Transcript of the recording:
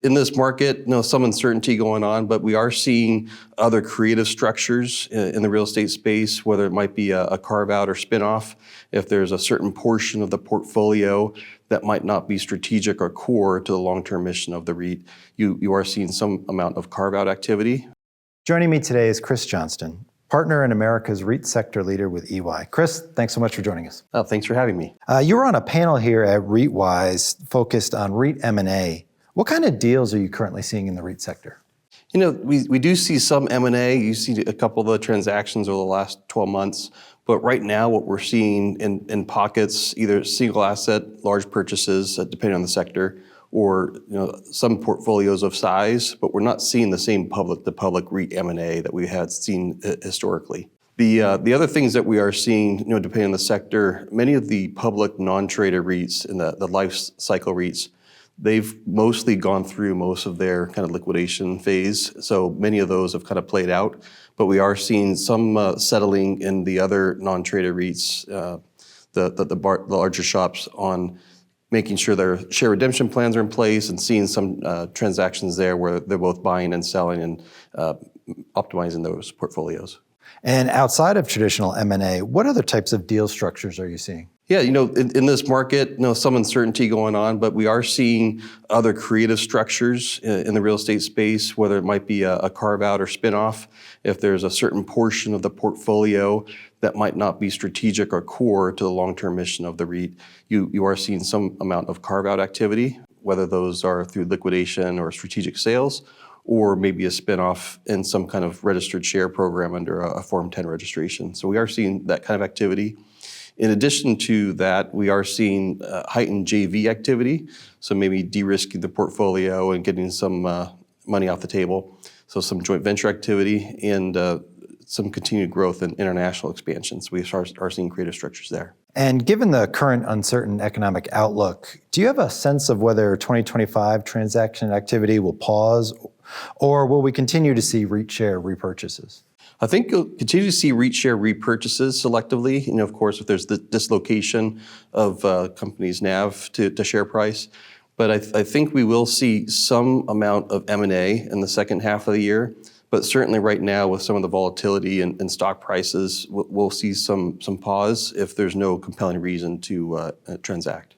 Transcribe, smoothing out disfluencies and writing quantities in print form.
In this market, some uncertainty going on, but we are seeing other creative structures in the real estate space, whether it might be a carve out or spin-off. If there's a certain portion of the portfolio that might not be strategic or core to the long-term mission of the REIT, you are seeing some amount of carve out activity. Joining me today is Chris Johnston, partner and America's REIT sector leader with EY. Chris, thanks so much for joining us. Oh, thanks for having me. You were on a panel here at REITwise focused on REIT M&A. What kind of deals are you currently seeing in the REIT sector? We do see some M&A. You see a couple of the transactions over the last 12 months. But right now, what we're seeing in pockets, either single asset, large purchases, depending on the sector, or some portfolios of size, but we're not seeing the same public-to-public REIT M&A that we had seen historically. The other things that we are seeing, depending on the sector, many of the public non-traded REITs and the life cycle REITs, they've mostly gone through most of their kind of liquidation phase. So many of those have kind of played out, but we are seeing some settling in the other non-traded REITs, the larger shops, on making sure their share redemption plans are in place and seeing some transactions there where they're both buying and selling and optimizing those portfolios. And outside of traditional M&A, what other types of deal structures are you seeing? Yeah, in this market, some uncertainty going on, but we are seeing other creative structures in the real estate space, whether it might be a carve out or spin-off. If there's a certain portion of the portfolio that might not be strategic or core to the long-term mission of the REIT, you are seeing some amount of carve out activity, whether those are through liquidation or strategic sales, or maybe a spin-off in some kind of registered share program under a Form 10 registration. So we are seeing that kind of activity. In addition to that, we are seeing heightened JV activity, so maybe de-risking the portfolio and getting some money off the table. So some joint venture activity and some continued growth in international expansion. So we are seeing creative structures there. And given the current uncertain economic outlook, do you have a sense of whether 2025 transaction activity will pause, or will we continue to see REIT share repurchases? I think you'll continue to see REIT share repurchases selectively. Of course, if there's the dislocation of companies' NAV to share price. But I think we will see some amount of M&A in the second half of the year. But certainly right now, with some of the volatility in stock prices, we'll see some pause if there's no compelling reason to transact.